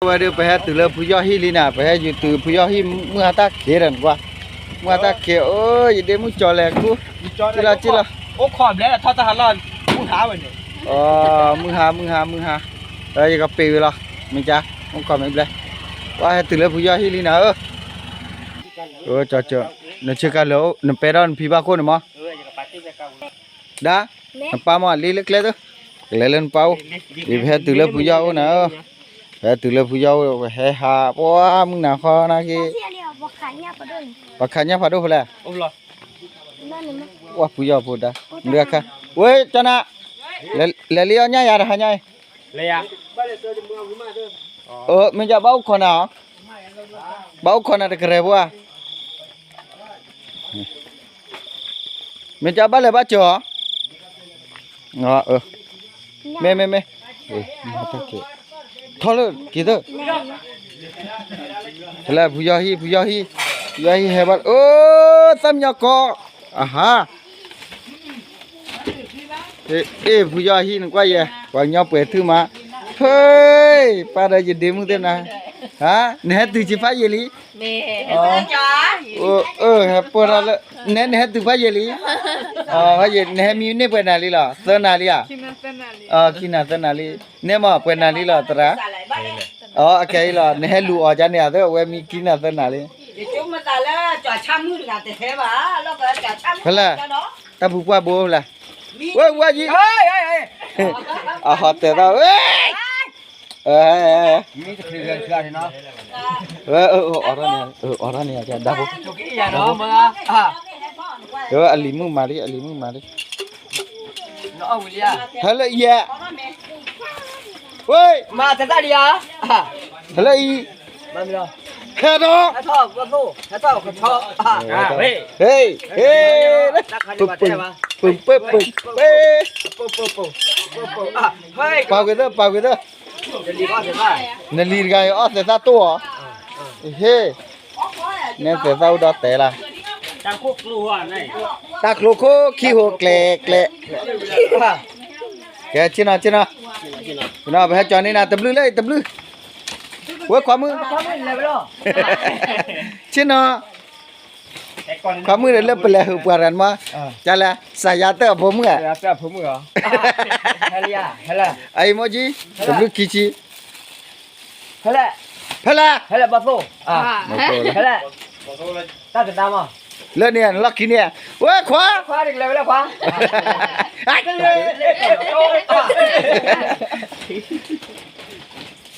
ว่าเดี๋ยวไปหาตื่นเลยผู้ย่อฮีลีน่ะไปหาอยู่ตื่นผู้ย่อฮีเมื่อตาเขียนกว่าเมื่อตาเขียเอ้ยเดี๋ยวมึงจอแหลกกูจิละโอ้ขอบแล้วทอดทหารร้อนมึงหาวันนี้ อ๋อมึงหาเอ้ยก็ปีละมึงจ้ามึงก่อนไม่เป็นไรว่าให้ตื่นเลยผู้ย่อฮีลีน่ะจอนึกเชื่อกันแล้วนึกไปแล้วพี่บ้าคนมั้งด้าป้ามาลีเล็กๆตัวเล่นเป้าอีเพตื่นเลยผู้ย่อน่ะเพตื่นเลยผู้ย่อให้หาเพราะว่ามึงหนาคอนะกี้ปากขันเนี่ยพอดูเลยว่าผู้ย่อพูดได้เลือกค่ะเว้ยจ้านะเลี้ยเนี่ยยาหาเนี่ยเลยมันจะเบาคนอ่ะเบาคนอะไรกันเลยบัวมันจะบ้าเลยบ้าจ๋อไม่มาตะเกียทอดเลยกี่ตัวแล้วผู้ย่อฮีเห็นบ้าตั้มยากอ่ะฮะผู้ย่อฮีนึกว่าเย่ว่าเงาเปิดถือมาเฮ้ยป้าได้ยินดีมึงเต้นนะฮะเนี่ยตื่นชิฟ้าเยลีแม่จ๋าครับปวดละเนี่ยตื่นฟ้าเยลีว่าเยเนี่ยมีเนี่ยเปิดนาลีล่ะเต้นนาลีอ่ะกินนาเต้นนาลีเนี่ยมาเปิดนาลีล่ะตระโอเคล่ะเนี่ยลูอาจารย์เนี่ยเด้อเว้ยมีกินนาเต้นนาลีจุ่มมาตาละจ่อช้ำมือกันแต่แท้บ่แล้วก็จ่อช้ำเฮ้ยตาบุกว่าบัวล่ะเว้ยว่าจีเฮ้ยฮอตเตอร์เว้ยมีจะเคลื่อนเนาะอรเนี่ยจะดับจุกี้อย่าเนาะมึงอลิมึงมาดิเนาะวิลเลียฮัลโหลเย่เว้ยมาจะได้ดิอ่ะฮัลโหลมาไม่รอเฮ้ยน้องชอบก็สู้ชอบก็ชอบเฮ้ยปึ๊บเฮ้ยเป่ากันเด้อจะรีบก็เสร็จได้นั่นลีกันอ๋อเสร็จซะตัวเฮ้เนี่ยเสร็จซะอุดแต่ละจังคุกลัวนี่ตาคลุกขี้หัวเกละแกชินะไปหาจอนี่นะตบลือเลยตบลือเว้ยขวามือเลยไปแล้วชินะขวามือเลยไปเลยหุบกันมาจ้าละสายเตอร์ผมอ่ะผมเหรอเฮล่าไอ้โมจิตบลือขี้ชีเฮล่าบาโซ่เฮล่าตาจะตามอ่ะเล่นเนี่ยลักกี้เนี่ยเว้ยขวาดิเลยไปแล้วขวา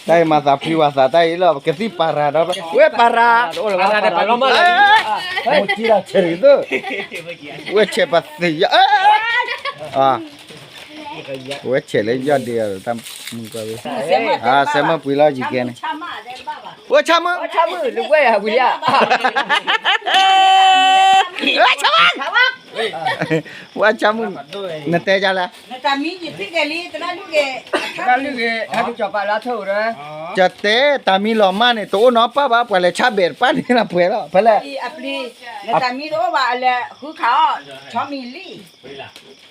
ได้มาสาพิวาสาได้แล้วกระซิบปาราดเว้ยปาราได้ไปล้มมาเลยโมจิราเฉยตัวเว้ยเชปัสติยเว้ยเฉยเลยยอดเดียวทำมึงก็เว้ยเซมาปุยลาจิกันเว้ยช้ำมือลูกเว้ยวิลเลียว่าช้ำมือนั่นเตะจ้าละแต่มีจิตพิกลีแต่ละลูกให้กูจับไปแล้วเท่าเลยจะเตะตามีหล่อมาเนี่ยโตน้องป้าบ้าไปเลยชาเบ็ดป้านี่นะเพื่อนแล้วเพื่อนแล้วอัปลีแต่มีรู้ว่าอะไรคือเขาชอบมีลี่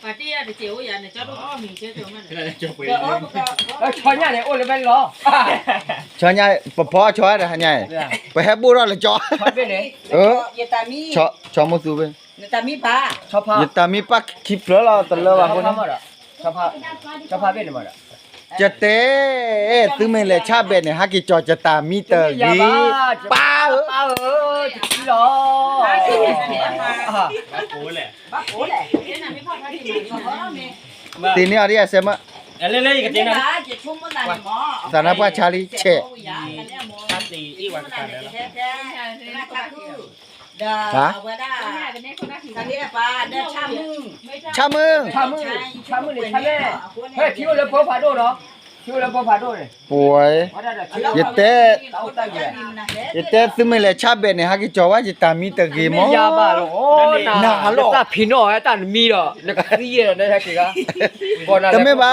ปาร์ตี้อะเดี๋ยวอย่าเนี่ยเจ้าลูกพ่อมีเจ้าตัวมันแล้วช้อนเนี่ยเนี่ยโอ้เลยเป็นหรอช้อนใหญ่พอช้อนอะไรใหญ่ไปให้บูรอดเลยจ่อช้อนเป็นไงแต่มีช้อนมุสุเป็นแต่มีผ้าชอบผ้าแต่มีปักคิปแล้วตลอดว่าคนชอบผ้าเป็นมั้ยจะเตะตึ้งไม่เลยชาเบ็ดเนี่ยฮักกิจอจะตามีเตอร์ดีป้าจิหรอทีนี้อะไรเสมาเล่นๆกับจีน่ะสารพัดชาลีเช่ชาตีอีวันกันแล้วฮะชามึงเลยชาเล่เฮ้ยคิวเลยพอผ่าโดเนาะคิวเลยพอผ่าโดเลยป่วยยัดเตะซึไม่เลยชาเบ็ดเนี่ยฮักกิจอว่าจะตามีตะกี้มั้งยาบ้าหรอน่าหรอแต่พี่น้อยแต่มีหรอนักซีเรนะฮักกิกะแต่ไม่บ้า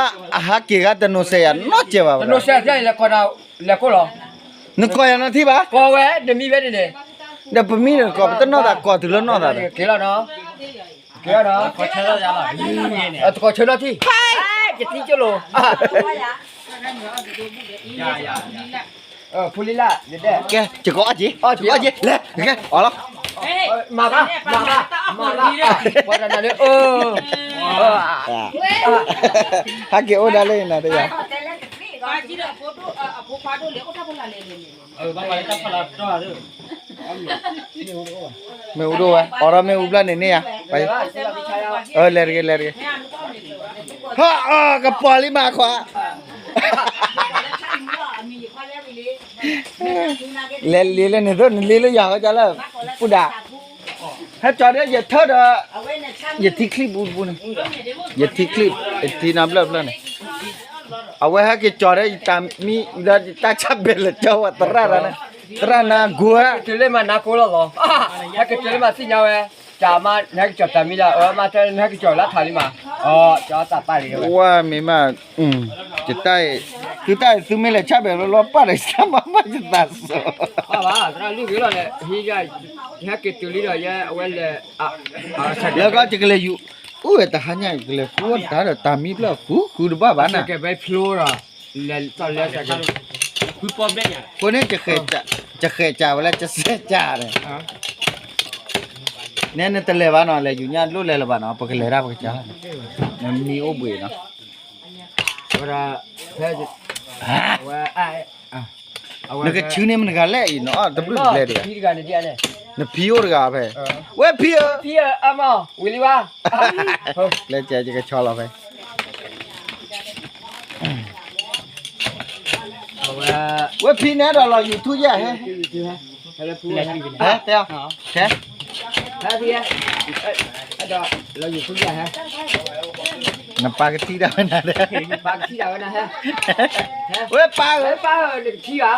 ฮักกิกะแต่โนเซียนนอเจ็บบ้าโนเซียนใช่แล้วก็เราแล้วก็หรอนึกว่าอย่างนั้นที่บ้าก็เว้ยเดี๋ยวมีเว้ยเนี่ยเดี๋ยวผมมีเรื่องก่อนแต่นอดก่อนถึงแล้วนอดเกี่ยวเนาะขอเชิญแล้วจ้าล่ะขอเชิญแล้วที่จะตีเจ้าโล พูลิล่าเด็ด แกจะก็จีจะก็จีเลยแกอ๋อแล้ว เฮ้ย มาบ้ามาบ้ามาบ้าวันนั้นเนี่ยถ้าเกี่ยวได้เลยนะเดี๋ยว ป้าจีเด้อโฟโต้โพพาโต้เลี้ยงท่าพลาเลย บางวันต้องพลัดด้วย ไม่รู้ด้วยอ๋อเราไม่รู้แล้วเนี่ยไปเลยฮ่ากระป๋อลิมาขวาเล่นเนี่ยตัวนี้เล่นอย่างก็จะแล้วพูดด่าให้จอดเนี่ยอย่าเถิดอย่าทิ้งคลิปบุญอย่าทิ้งคลิปที่น้ำเลิศแล้วเนี่ยเอาไว้ให้แกจอดได้ตามมีตาชับเบลเจ้าตระระนะตระนากัว เจริญมานักกูแล้วหรอถ้าเจริญมาสิเนาะจามานักจอดตามีละมาเจอนักจอดละถ่ายมาจอดตัดไปเลย ว่ามีมาจะได้คือได้ซื้อไม่เลยชับเบลล้อป้าเลยซ้ำมาจะตัดส บ้าตระลูกอยู่แล้วเนี่ยฮีจะนักเจริญเลยเอาไว้เลยแล้วก็จะก็เลยอยู่อู้แต่หันยังก็เลยพูดแต่ตามีแล้วคือบ้าบ้านะ แกไปพลูระเลยตอนแรกจะคือปอมได้ยัง คนนี้จะเคยจ่าเวลาจะเสียจ่าเลยเนี่ยแต่เลยบ้านนอนเลยอยู่ย่านรู้เลยละบ้านนอนปกติเลยรับปกติจ่าเนี่ยมีโอบุยเนาะ เวลาแค่ว่านี่ก็ชื่อเนี่ยมันกันเลยเนาะแต่ไม่รู้เลยเดี๋ยว พี่กันเนี่ยเนี่ย นี่พี่โอร์กันไปเว้ยพี่อ่ะมาวิลลี่ว่า เลยเจ๊จะก็ชอบเราไปเว้ยพี่เนี่ยเราอยู่ทุกอย่างฮะฮะเตี้ยแค่พี่เราอยู่ทุกอย่างฮะ น้ำปลากระตีได้ไหมนะเด้อ ปลาที่ไหนนะฮะ เว้ยปลา ที่อ่ะ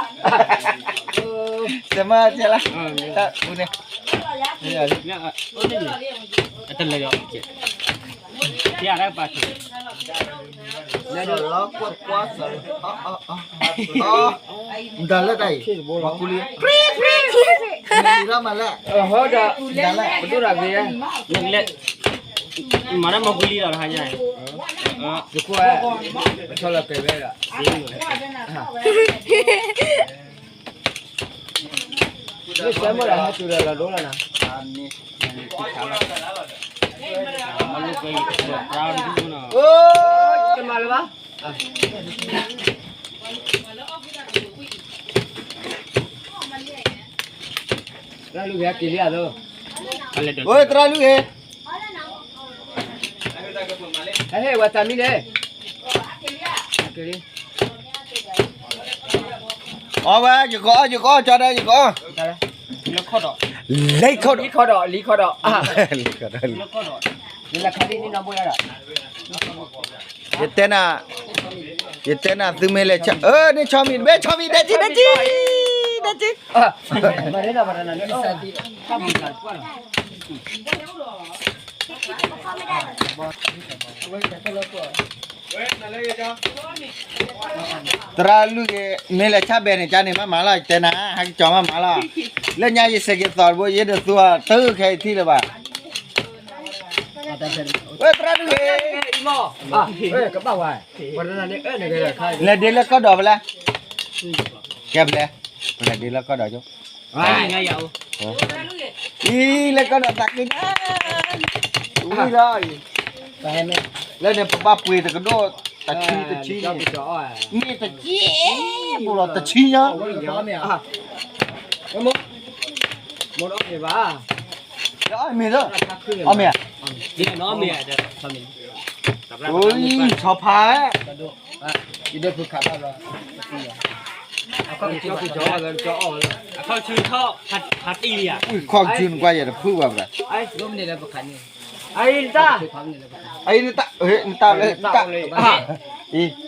เดี๋ยวมาเจ้าละถ้าดูเนี่ยอันเลยอ่ะที่อะไรปลาเนี่ยเราล็อกกวาดสดาละได้มาคุยนี่เรามาละฮะดาละดูอะไรเนี่ยนี่แหละmana maguli lah hanya cukup salah kewe lah ni semua dah tu dah dola na malu kai proud itu na oh kemal ba lalu ya kili ado oi terlalu Hey, watami deh. Kiri. Oh, ba, giờ có cho đây, giờ có. Lý kho đỏ. Lấy kho đỏ. Lý kho đỏ, lý kho đỏ. Lý kho đỏ. Lý kho đỏ. Đây là khadi ni nó bôi ra. Vậy tên là từ mê lệ chợ. Đây cho mình bé, cho mình đây chứ. Mà đấy là nó đi không bị là quá rồi. Terlalu ke mele cabe ni jani mah malah tena hak cuma malah. Le nya ye segi tor bo ye de tua tu khai thi le ba. Weh terlalu ke Imo. Cái bao à. Còn là này này cái khai. le de le ko do bla. Ke bla. Le de le ko do jo. Nghe vậy. Ih le ko do tak ni. Ui rồi. Lên này ba quỳ thì cái đồ ta chi nghe ta chi bộ là ta chi nhá một ốc này ba đó mày đó ông mày nó mày ôi chó phá đi đây phụ khát rồi không chịu thọ hạt đi à khoang chun qua giờ là phư vào rồi ai lúc này là phụ khát ai ta ai ta lấy ta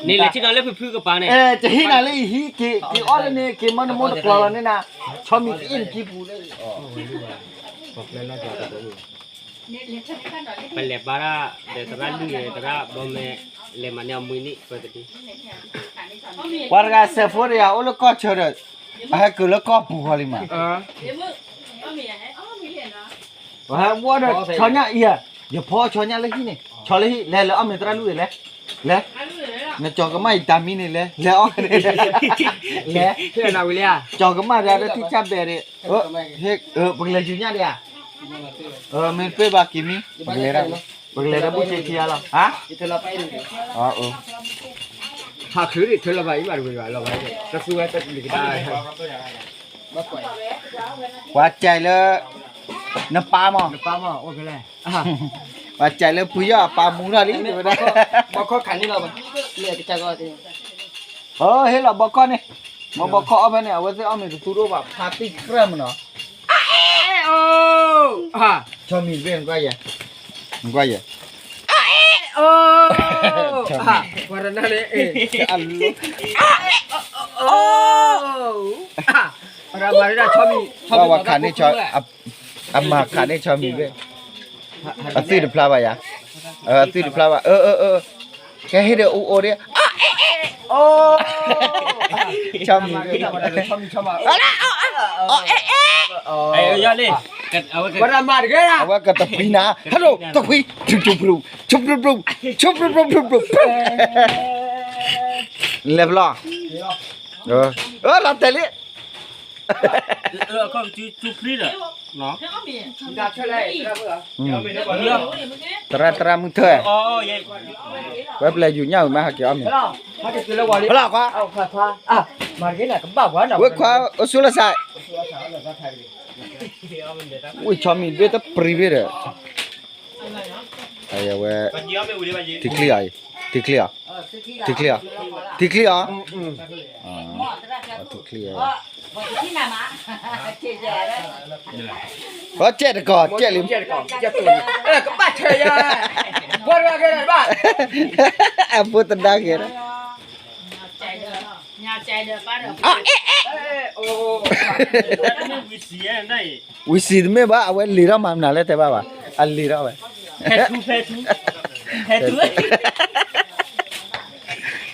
นี่แหละที่เราเล่นพื้นกับปลาเนี่ยจะให้น่ะเลยฮีกี่อ้อเลยเนี่ยกี่มันมันกลัวเนี่ยนะชอบมีอินกี่ปูเลยเป็นเล็บบาระเดี๋ยวตระลุยตระบอมเล่เล่มันเนี่ยมือนี่ก็จะดี warga Sephora oh lo ko chore ah ke lo ko pu holi ma ha wo da chonya iya ya pho chonya le hi ne cho le hi le lo am tra lu le le nó cho cái mày tạm mi này lẽ ó này lẽ thế là nào vậy à cho cái mày ra đó thích chắp bè đấy hết bằng lời chủ nhà đấy à mình phê bà kim mi bằng lời ra bút chơi kia là hả hà khứ thì thế là vậy mà rồi là vậy ta xui ta bị cái quá chạy là nó pa mà ok này quá chạy là bây giờ pa muốn ra đi rồi đấy bao khó khăn như nào mà liệt cái cha thì hết là bao con này mà bao con bên này ở đây ông mình tụi nó bảo party cream nó cho mình bên quay vậy qua đây này ăn ra mà ra cho mìnhว่าขานี่ชอบอับมาขานี่ชอบมีด้วยตื่นพลาบอ่ะตื่นพลาบแกให้เดี๋ยวโอเดียชอบมีด้วยชอบมาเอ้ยยอดดิเอาไว้กันมาดิแกนะ เอาว่ากระตปีนะฮัลโหลตะคุยชุบเลเวลอ่ะหลับแต่ลิ con chú free rồi nó ra chơi đây teraมึงเถอะเว็บเลยอยู่เนี่ยมาหาเกี่ยวมั้ยพลาquá mà cái này cũng bảo quá nào เว้ยquáอสุลสายอุ้ยชอมีด้วยตะปรีเว้ยไอ้เว้ยทิคลีอ่ะทิคลีอ่ะทิคลีอ่ะทิคลีอ่ะทิคลีอ่ะ ที่ไหนมาเจ๊ๆเลย có chết được còn chết liếm chết tụi cũng bắt chơi ra quên ra cái này bạn em vừa tận đang kìa đó nhà chạy được ba được ui xì mấy ba à lì ra mà nào lấy tay ba à lì ra vậy phê thú